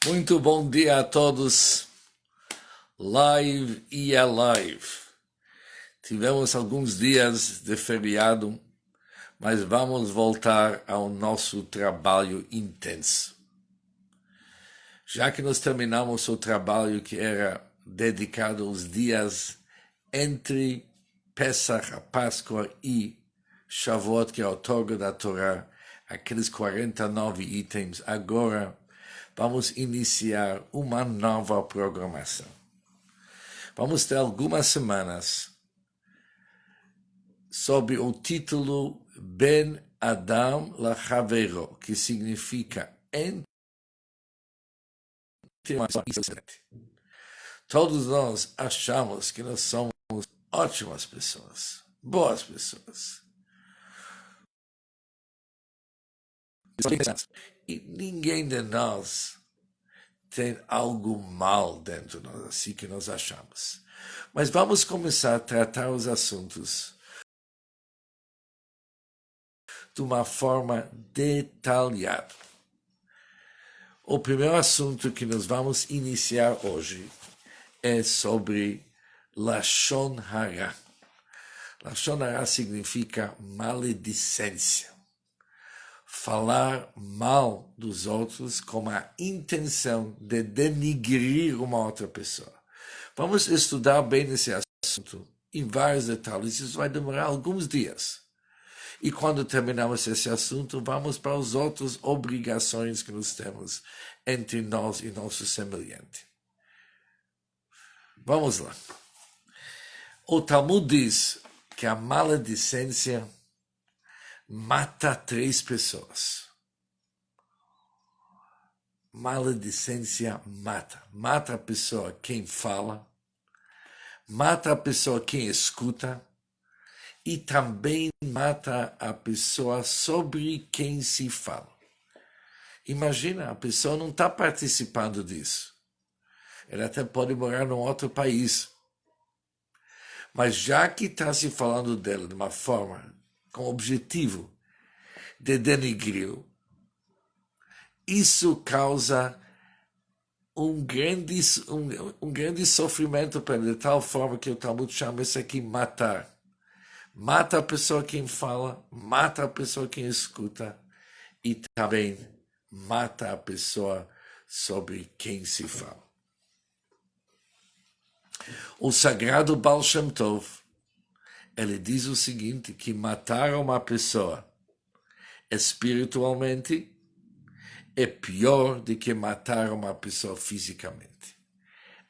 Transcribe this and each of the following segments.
Muito bom dia a todos, live e alive. Tivemos alguns dias de feriado, mas vamos voltar ao nosso trabalho intenso. Já que nós terminamos o trabalho que era dedicado aos dias entre Pesach, a Páscoa, e Shavuot, que é a outorga da Torá, aqueles 49 itens, agora vamos iniciar uma nova programação. Vamos ter algumas semanas sob o título Ben Adam Lachaveiro, que significa entre todos nós achamos que nós somos ótimas pessoas, boas pessoas. E ninguém de nós tem algo mal dentro de nós, assim que nós achamos. Mas vamos começar a tratar os assuntos de uma forma detalhada. O primeiro assunto que nós vamos iniciar hoje é sobre Lashon Hara. Lashon Hara significa maledicência. Falar mal dos outros com a intenção de denigrir uma outra pessoa. Vamos estudar bem esse assunto em vários detalhes. Isso vai demorar alguns dias. E quando terminarmos esse assunto, vamos para as outras obrigações que nós temos entre nós e nosso semelhante. Vamos lá. O Talmud diz que a maledicência mata 3 pessoas. Maledicência mata. Mata a pessoa quem fala, mata a pessoa quem escuta e também mata a pessoa sobre quem se fala. Imagina, a pessoa não está participando disso. Ela até pode morar num outro país. Mas já que está se falando dela de uma forma com o objetivo de denigri-lo, isso causa um grande sofrimento para ele, de tal forma que o Talmud chama isso aqui matar. Mata a pessoa quem fala, mata a pessoa quem escuta e também mata a pessoa sobre quem se fala. O sagrado Baal Shem Tov, ele diz o seguinte, que matar uma pessoa espiritualmente é pior do que matar uma pessoa fisicamente.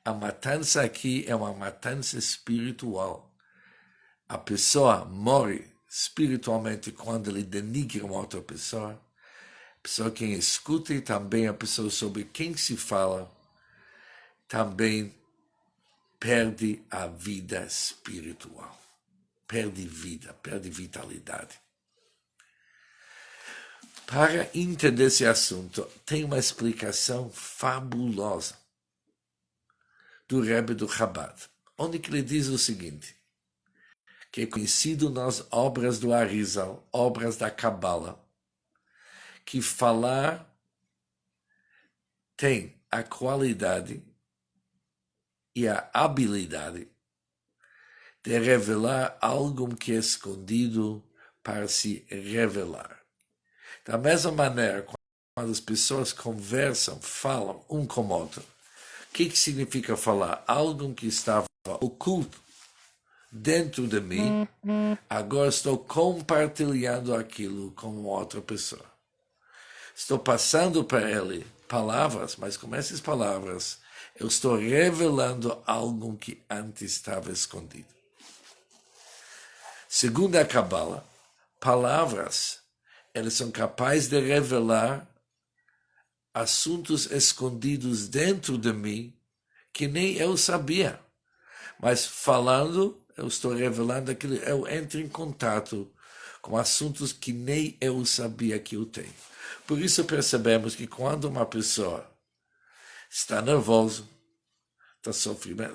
A matança aqui é uma matança espiritual. A pessoa morre espiritualmente quando ele denigra uma outra pessoa. A pessoa quem escuta e também a pessoa sobre quem se fala também perde a vida espiritual. Perde vida, perde vitalidade. Para entender esse assunto, tem uma explicação fabulosa do Rebbe do Chabad, onde que ele diz o seguinte, que é conhecido nas obras do Arizal, obras da Kabbalah, que falar tem a qualidade e a habilidade de revelar algo que é escondido para se revelar. Da mesma maneira, quando as pessoas conversam, falam um com o outro, o que significa falar? Algo que estava oculto dentro de mim, agora estou compartilhando aquilo com outra pessoa. Estou passando para ele palavras, mas com essas palavras eu estou revelando algo que antes estava escondido. Segundo a Kabbalah, palavras, elas são capazes de revelar assuntos escondidos dentro de mim que nem eu sabia. Mas falando, eu estou revelando aquilo, eu entro em contato com assuntos que nem eu sabia que eu tenho. Por isso percebemos que quando uma pessoa está nervosa, está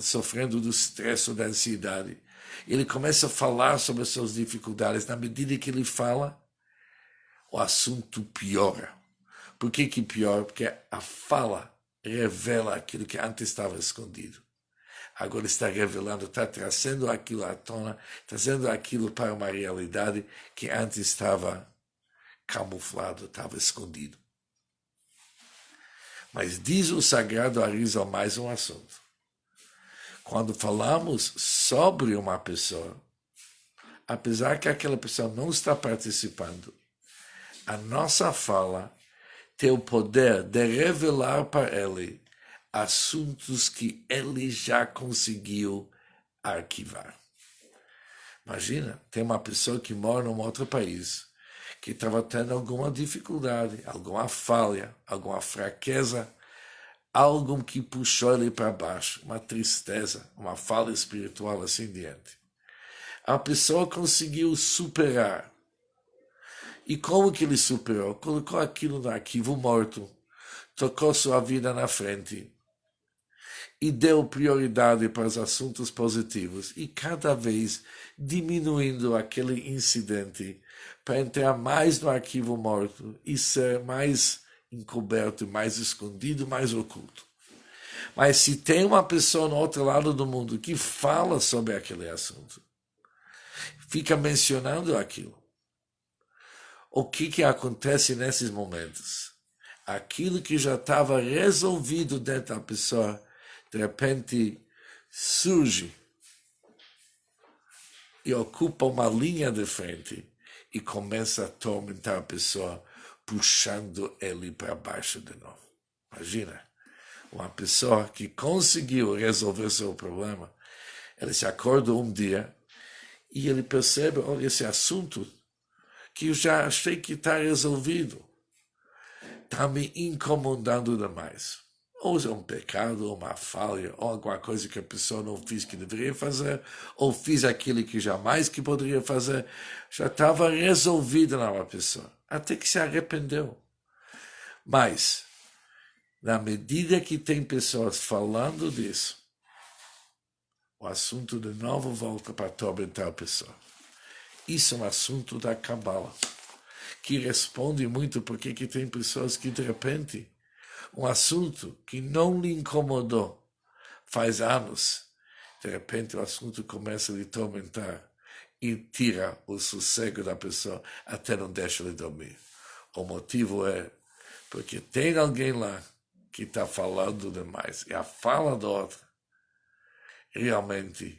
sofrendo do estresse ou da ansiedade, ele começa a falar sobre as suas dificuldades. Na medida que ele fala, o assunto piora. Por que piora? Porque a fala revela aquilo que antes estava escondido. Agora está revelando, está trazendo aquilo à tona, trazendo aquilo para uma realidade que antes estava camuflado, estava escondido. Mas diz o Sagrado Arizal mais um assunto. Quando falamos sobre uma pessoa, apesar que aquela pessoa não está participando, a nossa fala tem o poder de revelar para ele assuntos que ele já conseguiu arquivar. Imagina, tem uma pessoa que mora num outro país, que estava tendo alguma dificuldade, alguma falha, alguma fraqueza, algo que puxou ele para baixo, uma tristeza, uma falha espiritual, assim diante. A pessoa conseguiu superar. E como que ele superou? Colocou aquilo no arquivo morto, tocou sua vida na frente e deu prioridade para os assuntos positivos e cada vez diminuindo aquele incidente para entrar mais no arquivo morto e ser mais encoberto, mais escondido, mais oculto. Mas se tem uma pessoa no outro lado do mundo que fala sobre aquele assunto, fica mencionando aquilo, o que acontece nesses momentos? Aquilo que já estava resolvido dentro da pessoa, de repente surge e ocupa uma linha de frente e começa a atormentar a pessoa, puxando ele para baixo de novo. Imagina, uma pessoa que conseguiu resolver seu problema, ele se acorda um dia e ele percebe, olha, esse assunto que eu já achei que está resolvido, está me incomodando demais. Ou é um pecado, ou uma falha, ou alguma coisa que a pessoa não fez que deveria fazer, ou fiz aquilo que jamais que poderia fazer. Já estava resolvido na pessoa, até que se arrependeu. Mas, na medida que tem pessoas falando disso, o assunto de novo volta para atormentar a pessoa. Isso é um assunto da Kabbalah, que responde muito porque que tem pessoas que, de repente, um assunto que não lhe incomodou faz anos, de repente o assunto começa a lhe tormentar e tira o sossego da pessoa, até não deixa ele dormir. O motivo é porque tem alguém lá que está falando demais, e a fala do outro realmente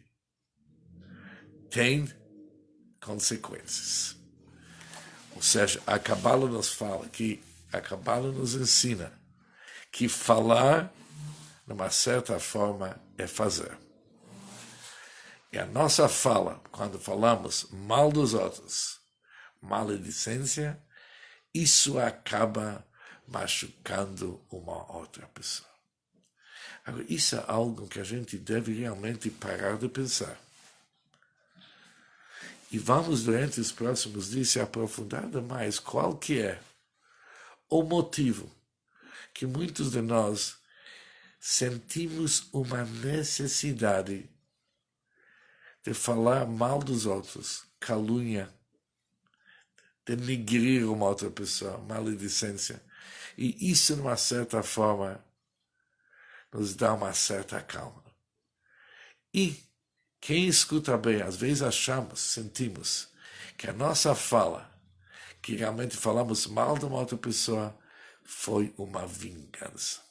tem consequências. Ou seja, a Kabbalah nos fala, a Kabbalah nos ensina que falar, de uma certa forma, é fazer. E a nossa fala, quando falamos mal dos outros, maledicência, isso acaba machucando uma outra pessoa. Agora, isso é algo que a gente deve realmente parar de pensar. E vamos, durante os próximos dias, se aprofundar mais qual que é o motivo que muitos de nós sentimos uma necessidade de falar mal dos outros, calúnia, denegrir uma outra pessoa, maledicência. E isso, de uma certa forma, nos dá uma certa calma. E quem escuta bem, às vezes sentimos que a nossa fala, que realmente falamos mal de uma outra pessoa, foi uma vingança.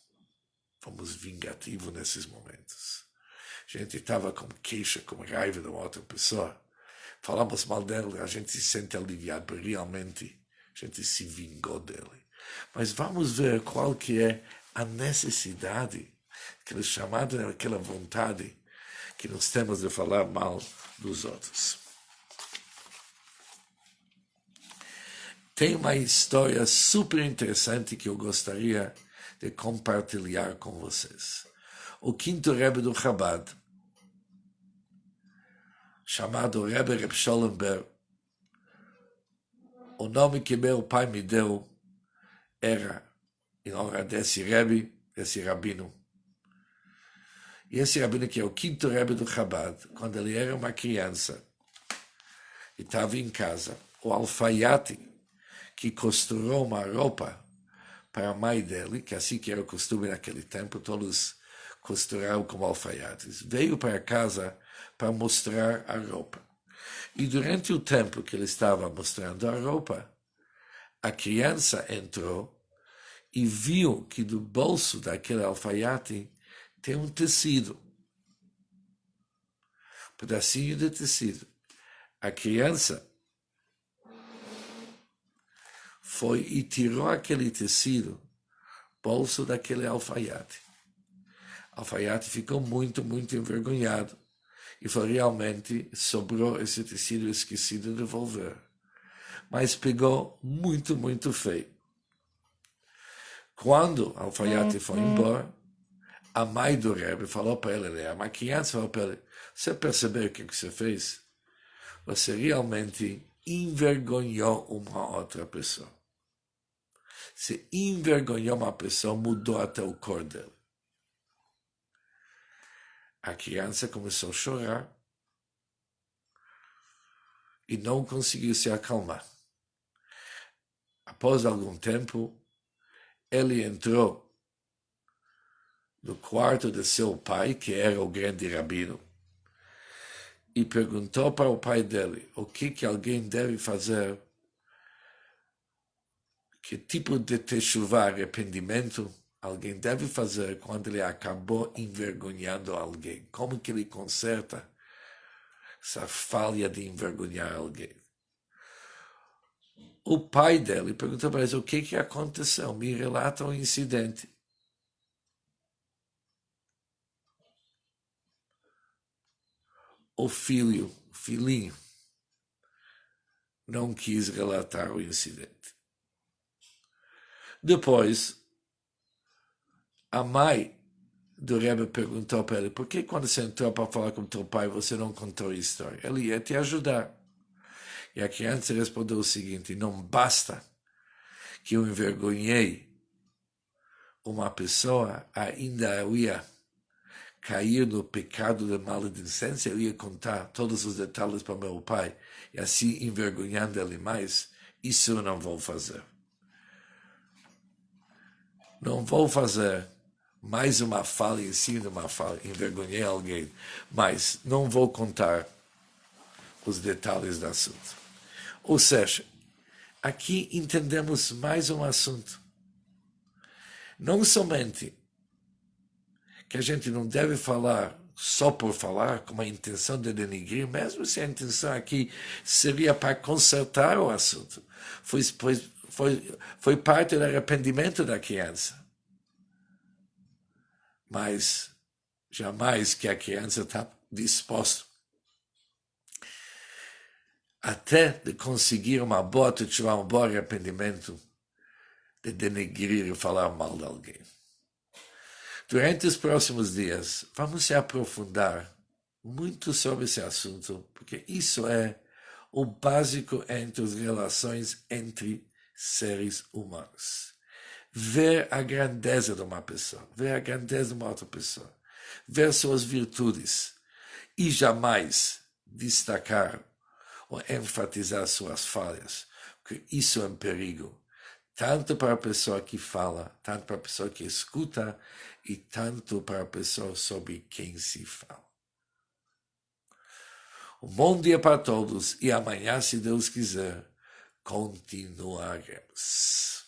Fomos vingativos nesses momentos. A gente estava com queixa, com raiva de uma outra pessoa. Falamos mal dela, a gente se sente aliviado, porque realmente a gente se vingou dele. Mas vamos ver qual que é a necessidade, aquela chamada, aquela vontade que nós temos de falar mal dos outros. Tem uma história super interessante que eu gostaria de compartilhar com vocês. O quinto Rebbe do Chabad, chamado Rebbe Reb Sholem Ber, o nome que meu pai me deu era em honra desse Rebbe, desse rabino. E esse rabino que é o quinto Rebbe do Chabad, quando ele era uma criança e estava em casa, o alfaiate que costurou uma roupa para a mãe dele, que assim que era o costume naquele tempo, todos costuravam como alfaiates. Veio para casa para mostrar a roupa. E durante o tempo que ele estava mostrando a roupa, a criança entrou e viu que do bolso daquele alfaiate tem um tecido, um pedacinho de tecido. A criança foi e tirou aquele tecido, bolso daquele alfaiate. O alfaiate ficou muito, muito envergonhado. E foi realmente, sobrou esse tecido esquecido de devolver. Mas pegou muito, muito feio. Quando o alfaiate foi embora, a mãe do Rebbe falou para ele, a criança falou para ele, você percebeu o que você fez? Você realmente envergonhou uma outra pessoa. Você envergonhou uma pessoa, mudou até o cor dele. A criança começou a chorar e não conseguiu se acalmar. Após algum tempo, ele entrou no quarto de seu pai, que era o grande rabino, e perguntou para o pai dele o que alguém deve fazer, que tipo de techuvá, arrependimento, alguém deve fazer quando ele acabou envergonhando alguém. Como que ele conserta essa falha de envergonhar alguém? O pai dele perguntou para ele o que aconteceu, me relata o incidente. O filhinho, não quis relatar o incidente. Depois, a mãe do Rebbe perguntou para ele, por que quando você entrou para falar com teu pai, você não contou a história? Ele ia te ajudar. E a criança respondeu o seguinte, não basta que eu envergonhei uma pessoa, ainda eu ia cair no pecado de maledicência, eu ia contar todos os detalhes para meu pai, e assim envergonhando ele mais. Isso eu não vou fazer. Não vou fazer mais uma falha em cima de uma falha, envergonhei alguém, mas não vou contar os detalhes do assunto. Ou seja, aqui entendemos mais um assunto. Não somente que a gente não deve falar só por falar, com a intenção de denigrir, mesmo se a intenção aqui seria para consertar o assunto. Foi parte do arrependimento da criança. Mas jamais que a criança está disposta até de conseguir uma boa tchuvá, um bom arrependimento, de denegrir e falar mal de alguém. Durante os próximos dias, vamos se aprofundar muito sobre esse assunto, porque isso é o básico entre as relações entre seres humanos. Ver a grandeza de uma pessoa, ver a grandeza de uma outra pessoa, ver suas virtudes e jamais destacar ou enfatizar suas falhas, porque isso é um perigo, tanto para a pessoa que fala, tanto para a pessoa que escuta e tanto para a pessoa sobre quem se fala. Um bom dia para todos e amanhã, se Deus quiser, continuaremos.